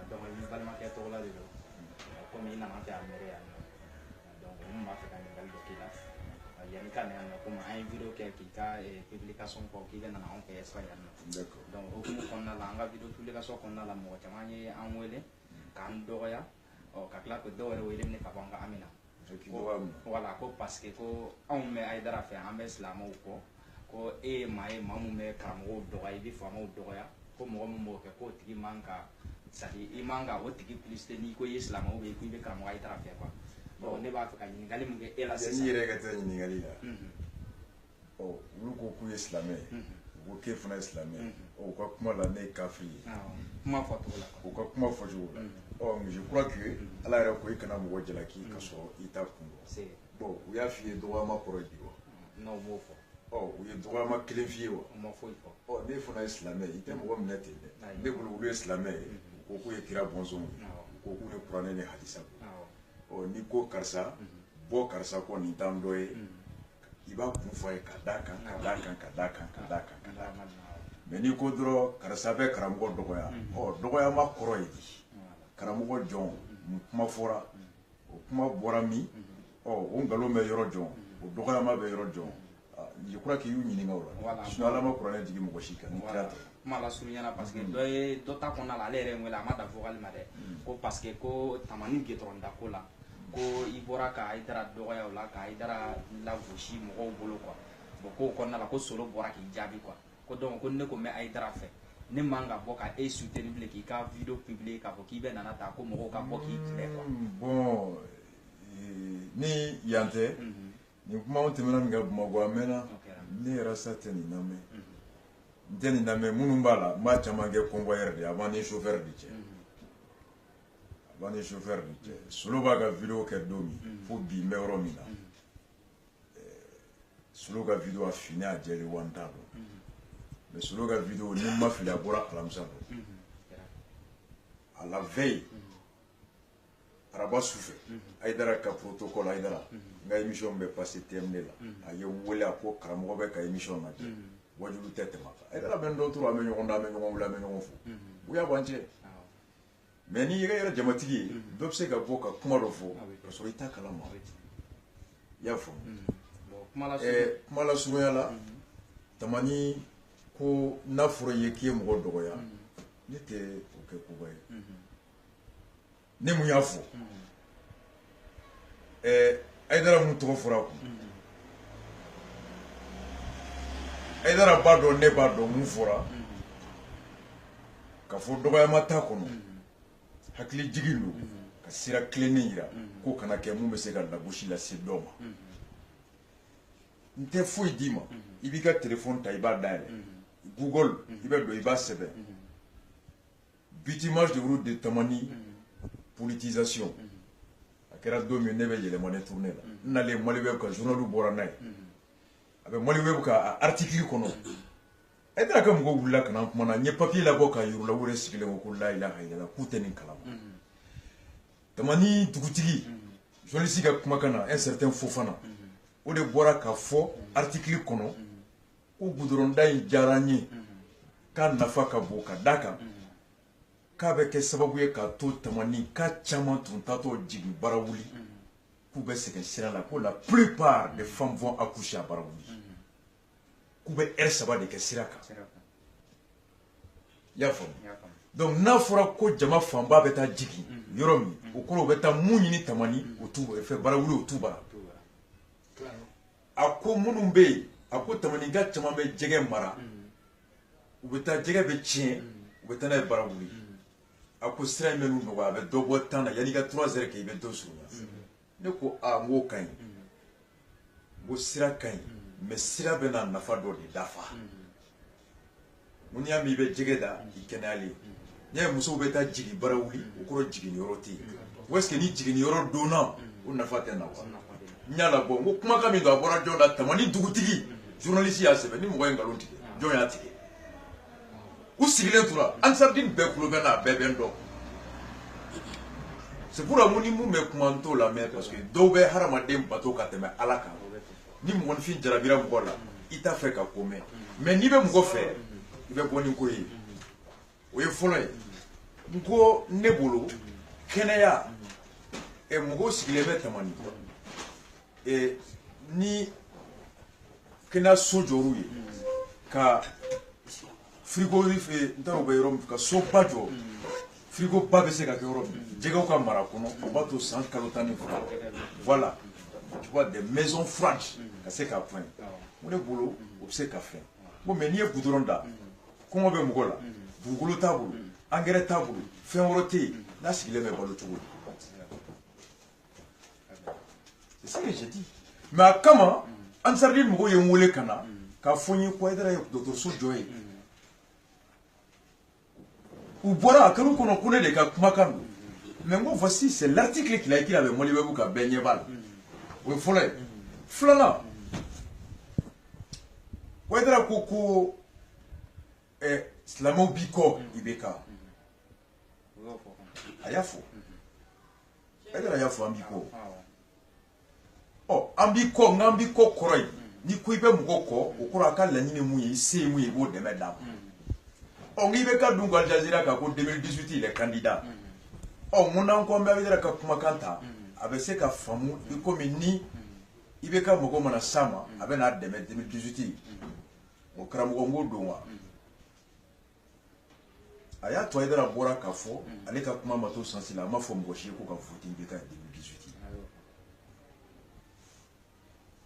Donc il va manquer tout là dedans. Comme il n'a pas amené donc on m'a fait un nouvel document. Il y a une caméra comme un vidéo qui a publication pour qui vient en Espagne. Donc au bout qu'on a la vidéo publication qu'on a la moitié manié en wele quand doya ou quand que doya wele ne pas banga amina. Voilà parce que on met aidera faire un mes la mot ko e mai mamu me kamo doya bi famo doya ko mo mo ko tigi manka sadi imanga o tigi plus de ni ko islam o be ku be kamo aidera faire quoi. Bon ne b'a fɛ ka ɲininkali min kɛ e la sisan. N'i yɛrɛ ka taa ɲininkali la. Olu ko k'u ye silamɛ ye. U ko k'e fana ye silamɛ ye. U ka kuma la ne ye kafiri ye. Kuma fɔcogo la. U ka kuma fɔcogo la. Mais je crois que ala yɛrɛ ko i kana mɔgɔ jalaki ka sɔrɔ i t'a kun dɔn. Bon u y'a f'i ye dɔgɔyama kɔrɔ di wa. Non m'o fɔ. U ye dɔgɔyama kelen f'i ye wa. U ma foyi fɔ. Ne fana ye silamɛ ye i tɛ mɔgɔ minɛ ten dɛ. Ne bolo olu ye silamɛ ye. U ko k'u ye kira bɔnsɔnw ye. U ko k'u ye kuranɛ ni hadisa ye. N'i ko karisa bɔ karisa kɔ nin t'an dɔ ye i b'a kun fɔ a ye ka d'a kan ka d'a kan ka d'a kan ka d'a kan ka d'a kan mais n'i ko dɔrɔn karisa bɛ karamɔgɔ dɔgɔya dɔgɔyama kɔrɔ ye di karamɔgɔ jɔn nin kuma fɔra o kuma bɔra min o nkalon bɛ yɔrɔ jɔn o dɔgɔyama bɛ yɔrɔ jɔn je crois que y'u ɲininka o la sinon ala ma kuranɛ jigi mɔgɔ si kan ni kira tɛ. Kuma la surunyana parce que dɔ ta kɔnɔna la ale yɛrɛ ye n wele a ma dan vocal ma dɛ ko parce que ko tamani gɛtɔrɔn da ko la ko i bɔra ka i dara dɔgɔya o la ka i dara lagosi mɔgɔw bolo quoi bon k'o kɔnɔna la ko solo bɔra k'i jaabi quoi ko donc ko ne ko mɛ a i dara fɛ ne man ka bɔ ka e soutenir bilen k'i ka vidéo publier k'a fɔ k'i bɛ nana ta ko mɔgɔw ka bɔ k'i filɛ quoi. Bon ni yan tɛ nin kumaw tɛmɛna nin ka Bamakɔ a mɛnna ne yɛrɛ sa tɛ nin lamɛn n tɛ nin lamɛn minnu b'a la n b'a caman kɛ convoyeur de ye avant ni chauffeur de cɛ. Avant ni chauffeur de cɛ Solo b'a ka vidéo kɛ don min fo bi n bɛ yɔrɔ min na Solo ka vidéo a fini a jɛlen wa n t'a dɔn mais Solo ka vidéo ni n ma fili a bɔra alamisa dɔn à la veille araba sufɛ Aidara ka protocole Aidara n ka émission bɛ passé TMD la a ye n wele a ko karamɔgɔ bɛ ka émission lajɛ wajulu tɛ tɛmɛ a kan Aidara bɛ n dɔ tora an bɛ ɲɔgɔn dɔn an bɛ ɲɔgɔn wele an bɛ ɲɔgɔn fo u y'a b'an cɛ. Mais n'i yɛrɛ jamatigi ye dɔ bɛ se ka bɔ ka kuma dɔ fɔ ka sɔrɔ i t'a kalama i y'a faamu kuma la surunya la tamani ko n'a fɔra i ye k'i ye mɔgɔ dɔgɔya ne tɛ o kɛ koba ye ne mun y'a fɔ Aidara mun tɔgɔ fɔra kun Aidara b'a dɔn ne b'a dɔn mun fɔra ka fɔ dɔgɔyama t'a kɔnɔ hakili jigin don ka sira tilennen yira ko kana kɛ mun bɛ se ka lagosi lase dɔw ma n tɛ foyi d'i ma i b'i ka téléphone ta i b'a dayɛlɛ Google i bɛ don i b'a sɛbɛn bitumage de route de Tamani politisation a kɛra don min ne bɛ yɛlɛma ne tournée la n nalen Maliweb ka journal bɔra n'a ye a bɛ Maliweb ka article kɔnɔ Aidara ka mɔgɔw wulila ka na kuma na n ye papier labɔ ka yir'u la u yɛrɛ sigilen ko la ilaha illallah k'u tɛ nin kalama Tamani dugutigi journaliste ka kumakan na un certain Fofana o de bɔra ka fɔ article kɔnɔ ko goudronda in diyara n ye k'a nafa ka bon ka d'a kan k'a bɛ kɛ sababu ye k'a to Tamani k'a caman tun tatɔ jigin Barawuli k'u bɛ sɛgɛn sira la ko la plupart des femmes vont accoucher à Barawuli k'u bɛ heure 3 de kɛ sira kan i y'a faamu donc n'a fɔra ko jama fanba bɛ taa jigin yɔrɔ min o kɔrɔ u bɛ taa mun ɲini Tamani o t'u fɛ Barawuli o t'u bara a ko minnu bɛ yen a ko Tamanika caman bɛ jɛgɛ mara u bɛ taa jɛgɛ bɛ tiɲɛ u bɛ taa n'a ye Barawuli a ko sira in bɛ n'u nɔgɔya a bɛ dɔ bɔ temps na yanni i ka 3 heures kɛ i bɛ dɔ surunya ne ko n k'o ka ɲi n ko sira ka ɲi mais sira bɛ na nafa dɔ de dafa mun y'a min i bɛ jɛgɛ da i kɛnɛyalen n'i ye musow bɛ taa jigin Barawuli o kɔrɔ jiginniyɔrɔ tɛ yen ou est ce que ni jiginniyɔrɔ donna o nafa tɛ na wa n y'a labɔ n ko kumakan min don a bɔra jɔn na Tamani dugutigi journaliste y'a sɛbɛn ni mɔgɔ ye nkalon tigɛ jɔn y'a tigɛ u sigilen tora Ansardine bɛɛ kulo bɛ n'a bɛɛ bɛ n dɔn c'est pour mun ni mun bɛ kuma n t'o lamɛn parce que dɔw bɛ hadamaden bato ka tɛmɛ Ala kan ni mɔgɔninfin jarabira mɔgɔ la i t'a fɛ ka ko mɛn mais n'i bɛ mɔgɔ fɛ i bɛ bɔ ni ko ye o ye fɔlɔ ye n ko ne bolo kɛnɛya mɔgɔw sigilen bɛ tamani ni kɛnɛyaso jɔr'u ye ka frigo n t'a dɔn u bɛ yɔrɔ min ka soba jɔ frigo ba bɛ se ka kɛ yɔrɔ min jɛgɛw ka mara kɔnɔ o b'a to san kalo 12 voilà tu vois des maisons franches ka se k'a fɛn mun ne bolo o bɛ se ka fɛn bon mais n'i ye goudron da kɔngɔ bɛ mɔgɔ la dugukolo t'a bolo engrais t'a bolo fɛn wɛrɛ tɛ yen n'a sigilen bɛ balo cogo di c'est ce que j'ai dit mais a kama ansardi mɔgɔw ye n wele ka na k'a fɔ n ye ko Haidara ye dɔgɔtɔrɔso jɔ ye u bɔra a kɛra u kɔnɔ ko ne de ka kumakan don mais n ko voici c'est l'article qu'il a écrit avec Mali Web ka bɛɛ ɲɛ b'a la o ye fɔlɔ ye filanan Haidara ko silamɛw b'i kɔ IBK a y'a fɔ Haidara y'a fɔ an b'i kɔ an b'i kɔ nka an b'i kɔ kɔrɔ ye n'i ko i bɛ mɔgɔ kɔ o kɔrɔ a ka laɲini mun ye i se ye mun ye i b'o dɛmɛ d'a ma n'i bɛ ka dun ko Al Jazeera kan ko 2018 il est candidat mun n'an ko an bɛ Haidara ka kumakan ta a bɛ se ka faamu i komi ni i bɛ ka mɔgɔ mana s'a ma a bɛ n'a dɛmɛ 2018 o karamɔgɔ n k'o don wa a y'a to Haidara bɔra k'a fɔ ale ka kuma ma to sansi la a ma fɔ mɔgɔ si ye ko ka vote IBK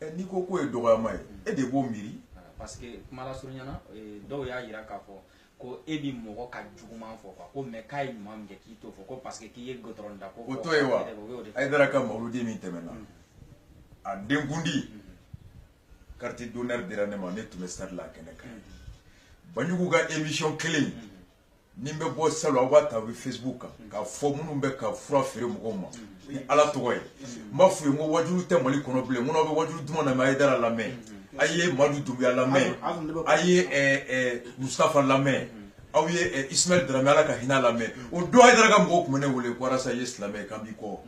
2018 n'i ko k'o ye dɔgɔyama ye e de b'o miiri parce que kuma la surunyana dɔw y'a yira k'a fɔ ko e bi mɔgɔ ka juguman fɔ quoi ko mais k'a ye ɲuman min kɛ k'i t'o fɔ ko parce que k'i ye goudron da ko o to ye wa Haidara ka mawuludi min tɛmɛna a denkundi carte d'honneur dira ne ma ne tun bɛ stade la kɛnɛ kan Banjugu ka émission kelen ni n bɛ bɔ salon aw b'a ta u bɛ Facebook kan k'a fɔ minnu bɛ ka fura feere mɔgɔw ma ni Ala tɔgɔ ye n b'a f'u ye n ko wajulu tɛ Mali kɔnɔ bilen n ko n'aw bɛ wajulu duman lamɛn Haidara lamɛn a ye Madu Dunbiya lamɛn a ye Mustafa lamɛn aw ye Ismaël Dramé Ala ka hinɛ lamɛn o don Haidara ka mɔgɔw tun bɛ ne wele ko Arasa ye silamɛ ye k'an b'i kɔ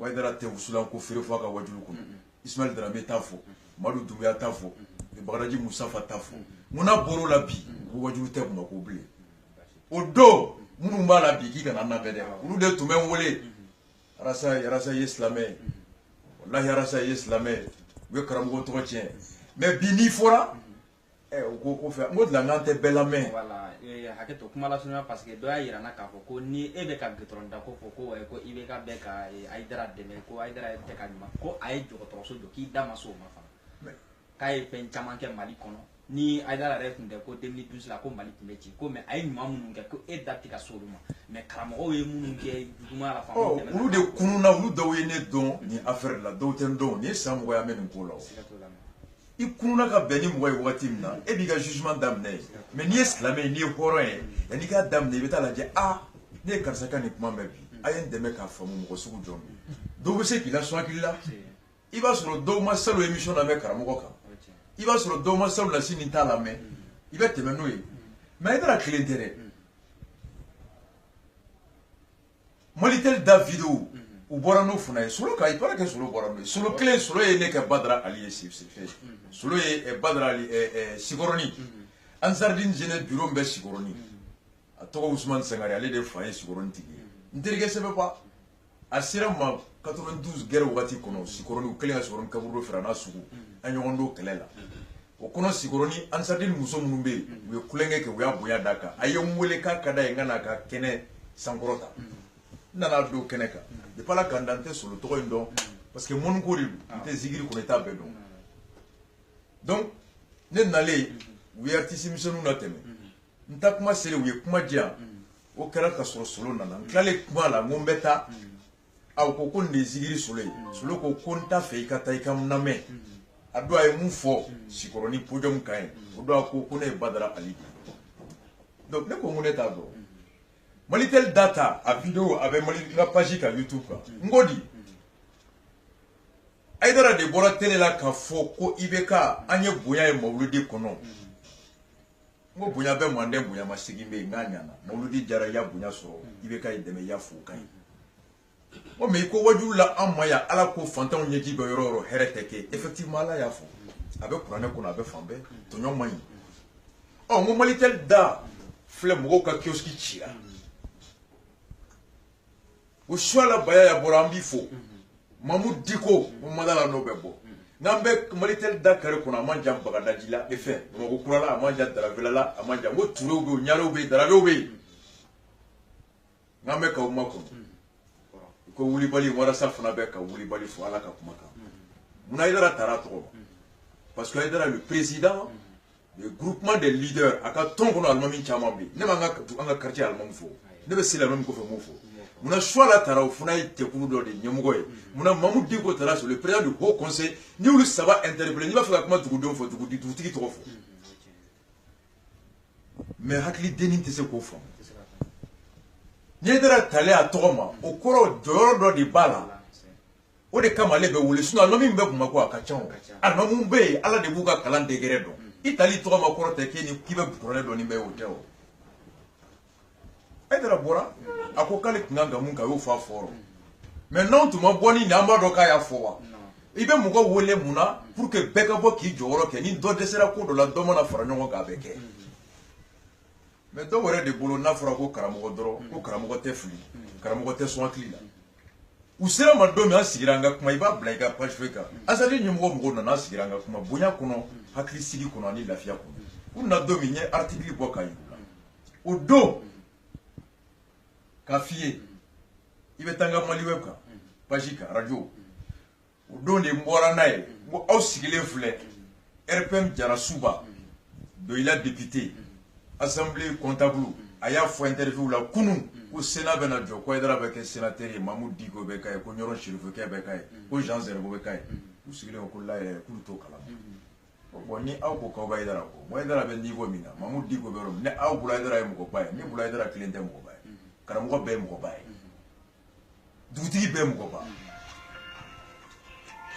Haidara tɛ wusulan ko feere fɔ a ka wajulu kɔnɔ Ismaël Dramé t'a fɔ Madu Dunbiya t'a fɔ Bagadaji Mustafa t'a fɔ mun n'a bɔr'o la bi ko wajulu tɛ Bamakɔ bilen o don minnu b'a la bi k'i kana an labɛn dɛ olu de tun bɛ n wele Arasa ye silamɛ ye wallahi Arasa ye silamɛ ye u ye karamɔgɔ tɔgɔ tiɲɛ mais bi n'i fɔra u ko ko fɛ n ko dilan k'an tɛ bɛɛ lamɛn voilà hakɛ to kuma la surunya parce que dɔ y'a yira n na k'a fɔ ko ni e bɛ ka goudron da ko fɔ ko ko IBK bɛ ka Haidara dɛmɛ ko Haidara tɛ ka ɲuman ko a ye dɔgɔtɔrɔso jɔ k'i da ma s'o ma fana k'a ye fɛn caman kɛ Mali kɔnɔ ni Haidara yɛrɛ tun tɛ ko 2012 la ko Mali tun bɛ ci ko mais a ye ɲuman minnu kɛ ko e da tɛ ka s'olu ma mais karamɔgɔw ye minnu kɛ juguman la fana olu de kununna olu dɔw ye ne dɔn nin affaire la dɔw tɛ n dɔn nin ye san mɔgɔ ya mɛ nin ko la i kununa ka bɛn ni mɔgɔ ye wagati min na e b'i ka jugement daminɛ ye mais n'i ye silamɛ ye n'i ye hɔrɔn ye yanni i k'a daminɛ i bɛ taa lajɛ ne ye karisa ka nin kuma mɛn bi a ye n dɛmɛ k'a faamu mɔgɔ sugu jɔn don dɔw bɛ se k'i lasɔn hakili la i b'a sɔrɔ dɔw ma salon émission lamɛn karamɔgɔ kan i b'a sɔrɔ dɔw ma salon lasini t'a lamɛn i bɛ tɛmɛ n'o ye mais Haidara kelen tɛ dɛ Malitel da vidéo u bɔra n'o fana ye Solo ka i paraît que Solo bɔra n'o ye Solo kelen Solo ye ne kɛ Badara Ali ye Solo ye Badara Ali Sikɔrɔni Ansardine jeunesse bureau min bɛ Sikɔrɔni a tɔgɔ Ousmane Sangare ale de fa ye Sikɔrɔni tigi ye n terikɛ sɛbɛn ba a sera n ma 92 guerre wagati kɔnɔ Sikɔrɔni u kɛlen ka Sikɔrɔni kaburu dɔ fɛrɛ a n'a sugu an ɲɔgɔn don kɛlɛ la o kɔnɔ Sikɔrɔni Ansardine muso minnu bɛ yen u ye kulonkɛ kɛ u y'a bonya d'a kan a ye n wele k'a ka d'a ye n ka n'a ka kɛnɛ sankɔrɔta n nana don kɛnɛ kan depuis Ala k'an da n tɛ Solo tɔgɔ in dɔn parce que mɔniko de don n tɛ zikiri kɔnɔ i t'a bɛɛ dɔn donc ne nalen u ye artiste misɛnninw latɛmɛ n ta kuma selen u ye kuma diyan o kɛra ka sɔrɔ Solo nana n tilalen kuma la n ko n bɛ taa u ko ko nin de ye zikiri Solo ye Solo ko n t'a fɛ i ka taa i ka n lamɛn a don a ye mun fɔ Sikɔrɔni podium kan ye o don a ko ne ye Badara Ali donc ne ko n ko ne t'a dɔn Malitel data a vidéo a bɛ n ka page kan YouTube kan n ko di Haidara de bɔra télé la k'a fɔ ko IBK an ye bonya ye mawuludi kɔnɔ n ko bonya bɛ Manden bonya ma segin bɛ yen n k'a ɲana mawuludi jara i y'a bonya sɔrɔ IBK ye dɛmɛ i y'a fo o ka ɲi o mais ko wajula amaya ala ko fantan nyeji be yoro hereteke effectivement ala ya fo abe kurane ko na be fambe to nyon mayi o mo malitel da fle mo ka kioski chira o shwala baya ya borambi fo mamu diko mo madala no bebo nambe malitel da kare ko na manja bagadaji la be fe mo ko kurala manja daravela la manja mo turo be nyalo be darave be nambe ka umako ko wuli bali wara safna be ka wuli bali fo ala ka kumaka muna idara tarato parce que idara le président le groupement des leaders aka tongo almami chamambi ne manga anga quartier almam fo ne be sila même ko fe mo fo muna choix la taraw funa ite kulu do de nyemugoy muna mamu diko tara sur le président du haut conseil ni wulu saba interpeller ni ba fa kuma tugudo fo tugudi tutiki to fo mais hakli denin te se ko fo Niedra tale a toma o koro joro di bala o de kama lebe wule suna no mimbe kuma ko akachon ano mumbe ala de buka kalande geredo itali toma koro te keni kibe bukore do ni be hotel edra bora akokale nganga munga yo fa foro mais non tu ma boni ni amado ka ya fowa ibe mugo wole muna pour que beka bo ki joro ke ni do desera ko do la do mona fara nyongo ga beke mais do wore de bolo na fura ko karamogo doro ko karamogo te fili karamogo te son klila usera mando mi asigiranga kuma iba blaiga page feka asali nyumo mugo na asigiranga kuma bunya kuno hakli sigi kuno ni lafia kuno kuna do mi nye article boka yula o do kafie ibe tanga mali webka pajika radio o do ne mbora nae mo ausigile fule RPM jara suba do ila député assemblée comptable aya fo interview la kunu ko sénat bena jo ko edara be ke sénateur Mamoud Diko be kay ko ñoron chirifo ke be kay ko Jean Zerbo be kay ku sigile ko la ku to kala bo ni aw ko ba edara ko mo edara be niveau mina Mamoud Diko be rom ne aw bula edara e ko bay ni bula edara cliente mo bay karam ko be mo bay duti be mo ba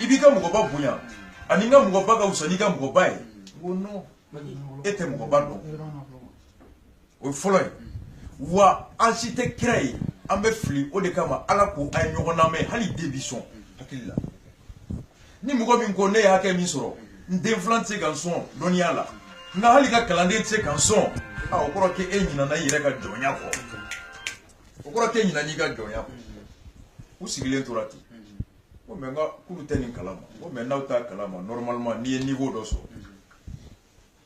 ibika mo ba bunya aninga mo ba ka usani ka mo bay wono ete mo ba do o folo wa architecte créé ambe fli o de kama ala ko ay nyogona me hali débison hakilla ni mugo min ko ne hake min soro ndeflante ganson donia la na hali ka calendrier tse ganson a o koro ke enyina na yire ka jonya ko o koro ke enyina ni ka jonya ko u sigile torati o menga kulu tenin kalama o menna uta kalama normalement ni niveau do so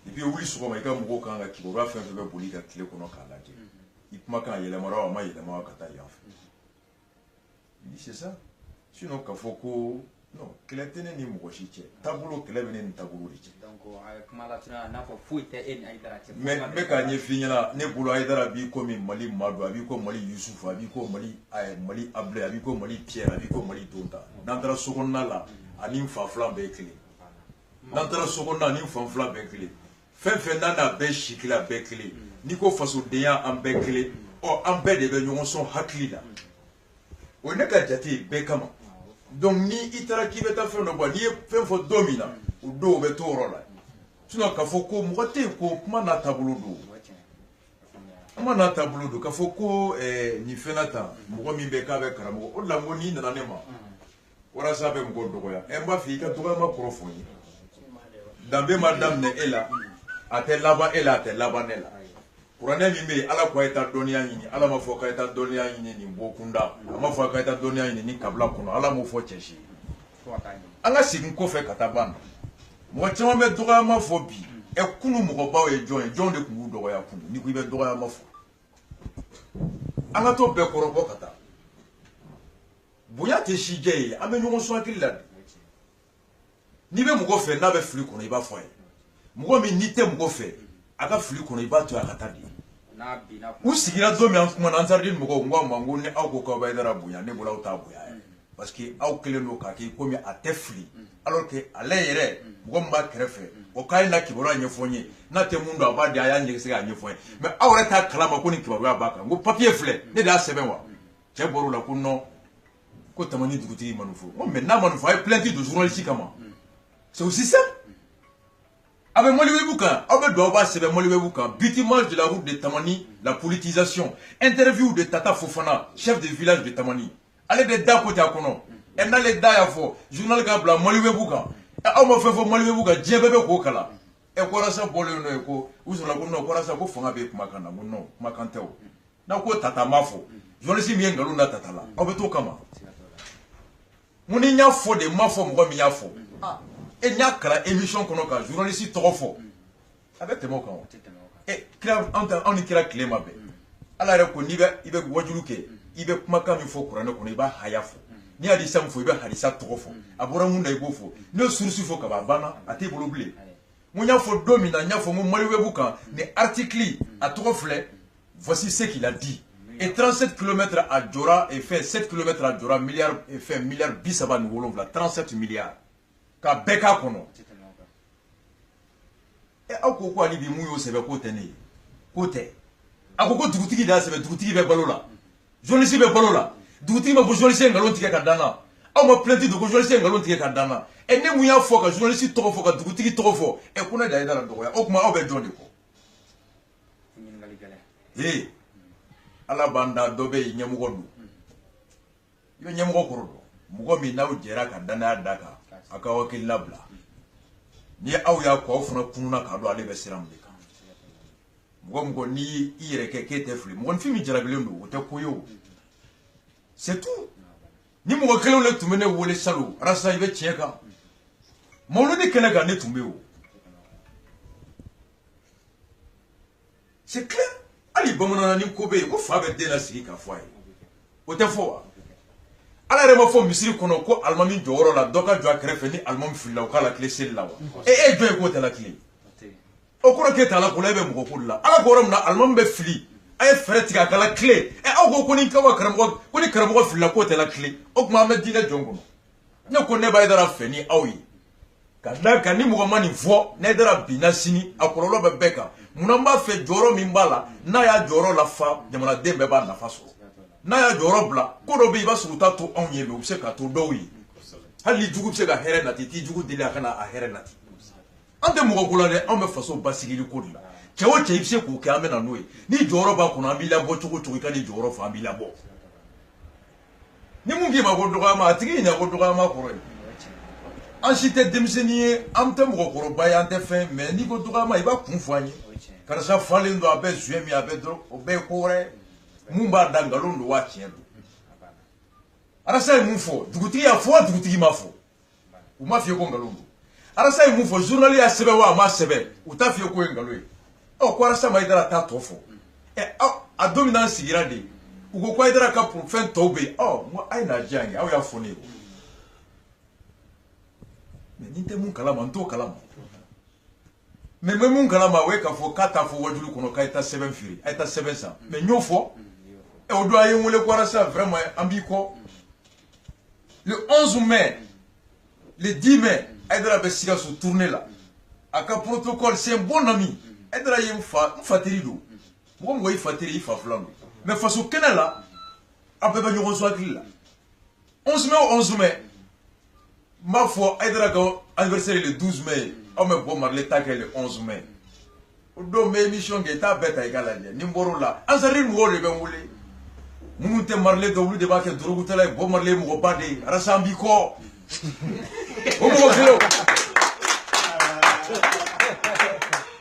et puis oui souvent mais quand mugo kanga kibo ba fa be boli ka kile kono kala ke ipma kan yele mara ma yele ma ka ta ya il dit c'est ça sinon ka foko non kile tene ni mugo shiche tabulo kile bene ni tabulo riche donc kuma la tuna na fo fuite en aidara che me ka nye finyala ne bulo aidara bi ko mi mali madu abi ko mali yusuf abi ko mali mali able abi ko mali pierre abi ko mali tonta nandra sokonna la ani fa flan be kile nandra sokonna ani fa flan be kile fɛn nana bɛ sikila bɛɛ kelen n'i ko fasodenya an bɛɛ kelen an bɛɛ de bɛ ɲɔgɔn sɔn hakili la o ne ka jate bɛɛ kama donc ni i taara k'i bɛ taa fɛn dɔ bɔ n'i ye fɛn fɔ don min na o don o bɛ to o yɔrɔ la sinon k'a fɔ ko mɔgɔ tɛ yen ko kuma n'a taabolo don kuma n'a taabolo don k'a fɔ ko nin fɛn na tan mɔgɔ min bɛ k'a bɛ karamɔgɔ o de la n ko n'i nana ne ma walasa a bɛ mɔgɔ dɔgɔya n b'a fɔ i ka dɔgɔyama kɔrɔ fɔ n ye danbe ma daminɛ e la a tɛ laban e la a tɛ laban ne la kuranɛ min bɛ yen ala ko a ye taa dɔnniya ɲini ala ma fɔ k'a ye taa dɔnniya ɲini nin bɔ kunda a ma fɔ k'a ye taa dɔnniya ɲini nin kabila kɔnɔ ala m'o fɔ cɛ si an ka segin kɔfɛ ka taa ban mɔgɔ caman bɛ dɔgɔyama fɔ bi kunu mɔgɔbaw ye jɔn ye jɔn de tun b'u dɔgɔya kunu n'i ko i bɛ dɔgɔyama fɔ an ka to bɛɛ kɔrɔbɔ ka taa bonya tɛ si jɛ ye an bɛ ɲɔgɔn sɔn hakili la de n'i bɛ mɔgɔ fɛ n'a bɛ fili kɔnɔ i b'a fɔ a ye mɔgɔ min n'i tɛ mɔgɔ fɛ a ka fili kɔnɔ i b'a to a ka taa de u sigira don min an kumana an taara di mɔgɔw n ko a ma n ko ni aw ko k'aw bɛ dara bonya ne bolo aw t'a bonya ye parce que aw kɛlen don k'a kɛ komi a tɛ fili alors que ale yɛrɛ mɔgɔ min b'a kɛrɛfɛ o k'a ye na kibaruya ɲɛfɔ n ye n'a tɛ mun dɔn a b'a di a y'a ɲɛgɛsɛ k'a ɲɛfɔ n ye mais aw yɛrɛ t'a kalama ko nin kibaruya b'a kan n ko papier filɛ ne de y'a sɛbɛn wa cɛ bɔr'o la ko non ko tamani dugutigi manufo n ko mais n'a manufo a ye plainte don journaliste kama c'est aussi ça avec Moliwebu kan aw bɛ don aw b'a sɛbɛn Moliwebu kan bitumage de la route de Tamani la politisation interview de Tata Fofana chef de village de Tamani ale de da côté kono e na le da ya fo journal ka bla mali webu kan e aw ma fe fo mali webu ka je bebe ko kala e ko rasa bolo no e ko usula ko no ko rasa ko fanga be kuma kan na no kuma kan tew na ko tata mafo journaliste mi ngalo na tata la aw be to kama muni nya fo de mafo mo mi nya fo e nya kala émission kono ka journaliste to fo avec temo kan e kira on ni kira klema be ala re ko ni be ibe wajulu ke ibe kuma kan mi fo kurane kono iba haya fo ni hadisa mfo ibe hadisa to fo abora munda ibo fo no sursu fo ka ba bana ate bolo blé munya fo domina nya fo mo mali webu kan ni article a to flé voici ce qu'il a dit et 37 km à Djora et fait 7 km à Djora milliard et fait milliard bisaba ni wolonvla 37 milliards ka beka kono e akoko ali bi muyo sebe ko tene kote akoko dugutigi da sebe dugutigi be balola journaliste be balola dugutigi ma bo journaliste ngalon tike ka dana aw ma plainte de ko journaliste ngalon tike ka dana e ne muya fo ka journaliste to fo ka dugutigi to fo e kuna da ida la do ya okuma aw be joni ko ala banda dobe nyamugo du yo nyamugo korodo mugo mi naw jera ka dana daka aka wakil labla ni aw ya ko funa kununa ka do ale be siram de kan mugo ni ire ke kete fli mugo fi mi jara bilendo o te koyo c'est tout ni mugo kelo le tumene wole salo rasa ibe cheka mawludi kele ga ne tumbe c'est clair ali bamana ni kobe ko fa be de la sigi ka foi o te fo ala re ma fo misiri kono ko almami joro la doka jo akrefe ni almami filla ko la clé sel la e jo ko te la clé o ko ke ta la ko lebe mo ko la ala ko ram na almami be fili ay fereti ka la clé e o ko ni ka wa karamo ko ni karamo filla ko te la clé o ko ma me dina jongo ne ko ne ba idara feni awi kada ka ni mo ma ni fo ne dara binasini akorolo be beka munamba fe joro mimbala na ya joro la fa jamana dembe ba na faso na ya joro bla ko do be ba suruta to onye be ubse ka to dowi hali jugu se ga here na ti jugu dile kana a here na ti ande mo ko la de on me faso basigili ko dila chewo che ibse ko ke amena noe ni joro ba ko na bila bo chugu chugu ka ni joro fa bila bo ni mungi ma ko doga ma tigi nya ko doga ma ko ensuite demsenier amte mo ko ba ya ante fin mais ni ko doga ma iba kun fanye karasa falindo abe zuemi abe dro obe kore mumba dangalon do wachendo arasa mufo duguti ya fo duguti ma fo o ma fie ko ngalondo arasa mufo journal ya sebe wa ma sebe uta fie ko ngaloe o ko arasa ma idara ta tofo e a dominance girade ugo ko idara ka pour fin tobe mo ai na jangi aw ya foni mais ninte mun kala man to kala mais même mon kalama we ka fo kata fo wajulu kono ka eta 7 firi eta 700 mais nyofo e o do ayi wole ko rasa vraiment ambiko le 11 mai le 10 mai Aïdara Bessiga se tourner là aka protocole c'est un bon ami Aïdara yem fatiri do mo ngoy fatiri fa flando mais faso kenela abeba nyo so akli là 11 mai ma foi Aïdara ko anniversaire le 12 mai on me bon marler taquer le 11 mai do me émission qui ta bête égala ni mboro la ansari mo le ben wole munte marler do de ba ke drogu tala bo marler mo bade rasambi ko o mo kelo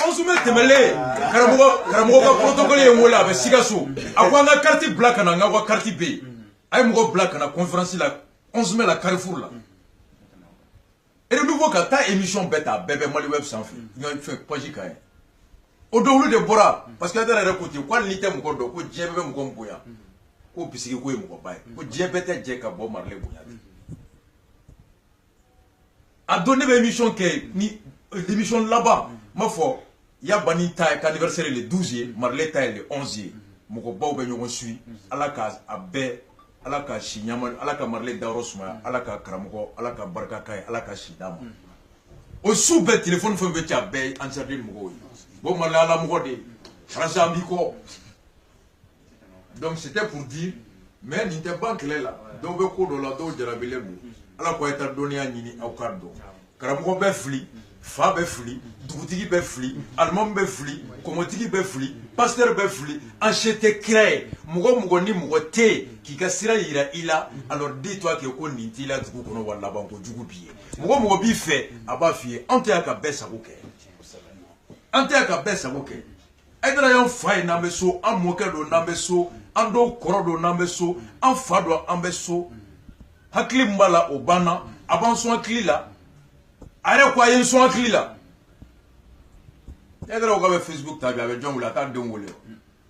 11 mai temele karamo ka protocole e wola be sigaso akwanga carte black na ngwa carte B ay mo black na conférence la 11 mai la Carrefour là. Et de nouveau, quand ta émission bêta, bébé, moi, le web sans fait, il fait pas j'y caille. Au dos de Bora, parce que dans la côté, quoi, l'ité mon corps, quoi, j'ai même mon boya, quoi, puisque quoi, mon copain, quoi, j'ai bêta, j'ai qu'à bon marler boya. A donné l'émission qui ni l'émission là-bas, ma foi, il y a banni taille, anniversaire le 12e, marler taille le 11e, mon copain, ben, on suit, à la case, à bé. Alaka shinyama alaka marle darosma alaka karamugo alaka barka kai alaka shidama o soube téléphone fo be tia be ansarde mugo bo marla ala mugo de frasa ambiko donc c'était pour dire mais n'était banque là do be ko do la do jarabele bu ala ko eta donia nyini aw kardo karamugo be fli fa bɛ fili dugutigi bɛ fili alimami bɛ fili kɔmɔtigi bɛ fili pasteur bɛ fili an se tɛ kira ye mɔgɔ ni mɔgɔ tɛ yen k'i ka sira yira i la alors dis-toi que ko nin t'i la dugu kɔnɔ wa laban ko jugu b'i ye mɔgɔ b'i fɛ a b'a f'i ye anw tɛ yan ka bɛɛ sago kɛ an tɛ yan ka bɛɛ sago kɛ Aidara y'an fa ye n'an bɛ so an mɔkɛ don n'an bɛ so an dɔw kɔrɔ don n'an bɛ so an fa don an bɛ so hakili min b'a la o banna a b'an sɔn hakili la a yɛrɛ ko a ye n sɔn hakili la Aidara ko k'a bɛ Facebook ta bi a bɛ jɔn wele a t'a denw wele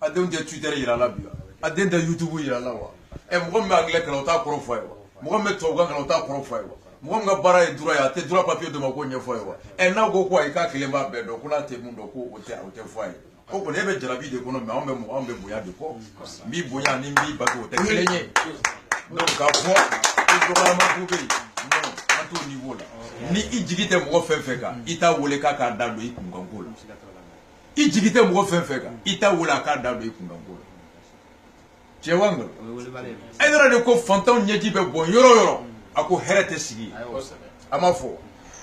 a denw tɛ Twitter yira a la bi wa a den tɛ YouTube yira a la wa mɔgɔ min bɛ anglais kalan o t'a kɔrɔ fɔ a ye wa mɔgɔ min bɛ tubabukan kalan o t'a kɔrɔ fɔ a ye wa mɔgɔ min ka baara ye droit ye a tɛ droit papier dɔ ma k'o ɲɛfɔ a ye wa n'a ko ayi k'a kelen b'a bɛɛ dɔn ko n'a tɛ mun dɔn ko o tɛ fɔ a ye o kɔni e bɛ jarabi de kɔnɔ mais anw bɛ bonya de kɔ n b'i bonya ni n b'i bato o tɛ kelen ye donc k'a fɔ ko dɔgɔyama ko bɛ yen non an t'o niveau la ni i jigi tɛ mɔgɔ fɛn fɛn kan i t'a wele k'a k'a da don i kunkanko la i jigi tɛ mɔgɔ fɛn fɛn kan i t'a wele a k'a da don i kunkanko la cɛ wa n galon Aidara de ko fantanw ɲɛji bɛ bɔn yɔrɔ o yɔrɔ a ko hɛrɛ tɛ sigi a ma fɔ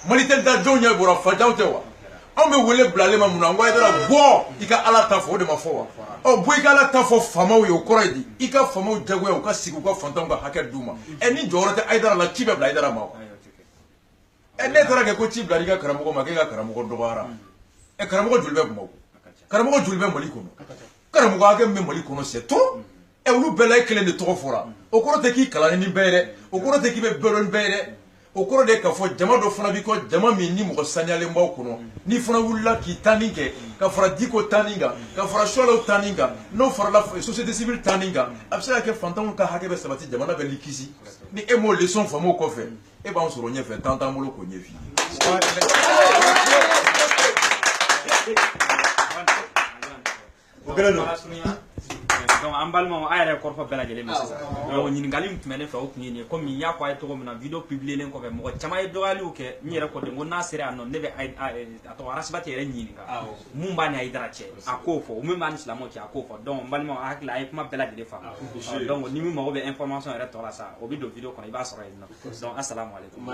Mali tɛ da jɔnw ɲɛ bɔra fajanw tɛ wa anw bɛ wele bilalen ma mun na n ko Aidara bɔ i ka Ala ta fɔ o de ma fɔ wa bɔ i ka Ala ta fɔ faamaw ye o kɔrɔ ye di i ka faamaw jagoya u ka sigi u ka fantanw ka hakɛ d'u ma ni jɔyɔrɔ tɛ Aidara la ci bɛ bila Aidara ma wa ne taara kɛ ko ci bila i ka karamɔgɔ ma k'e ka karamɔgɔ dɔgɔyara karamɔgɔ joli bɛ Bamakɔ karamɔgɔ joli bɛ Mali kɔnɔ karamɔgɔ hakɛ min bɛ Mali kɔnɔ c'est tout olu bɛɛ la e kelen de tɔgɔ fɔra o kɔrɔ tɛ k'i kalannen ni bɛɛ ye dɛ o kɔrɔ tɛ k'i bɛ bɛɛ dɔn ni bɛɛ ye dɛ o kɔrɔ de ye k'a fɔ jama dɔ fana b'i kɔ jama min ni mɔgɔ saniyalen b'aw kɔnɔ n'i fana wulila k'i tanni kɛ ka fara Diko tanni kan ka fara Suwalaw tanni kan n'o farala société civile tanni kan a bɛ se ka kɛ fantanw ka hakɛ bɛ sabati jamana bɛ likisi ni e m'o leçon faamu o kɔfɛ e b'an sɔrɔ ɲɛfɛ temps t'an bolo k'o ɲɛf'i ye. Donc an balimaw a yɛrɛ kɔrɔfɔ bɛɛ lajɛlen ma sisan donc ɲininkali min tun bɛ ne fɛ o tun ye nin ye komi n y'a fɔ a ye cogo min na video publielen kɔfɛ mɔgɔ caman ye dɔgɔyaliw kɛ n yɛrɛ kɔni n ko n'a sera yan nɔ ne bɛ a tɔgɔ Arasibati yɛrɛ ɲininka mun b'a ni Aidara cɛ a k'o fɔ min b'a ni silamɛw cɛ a k'o fɔ donc n balimaw a hakili a ye kuma bɛɛ lajɛlen faamu donc ni min mago bɛ information yɛrɛ tɔ la sa o bɛ don video kɔnɔ i b'a sɔrɔ yen nɔ donc assalamu alaikum.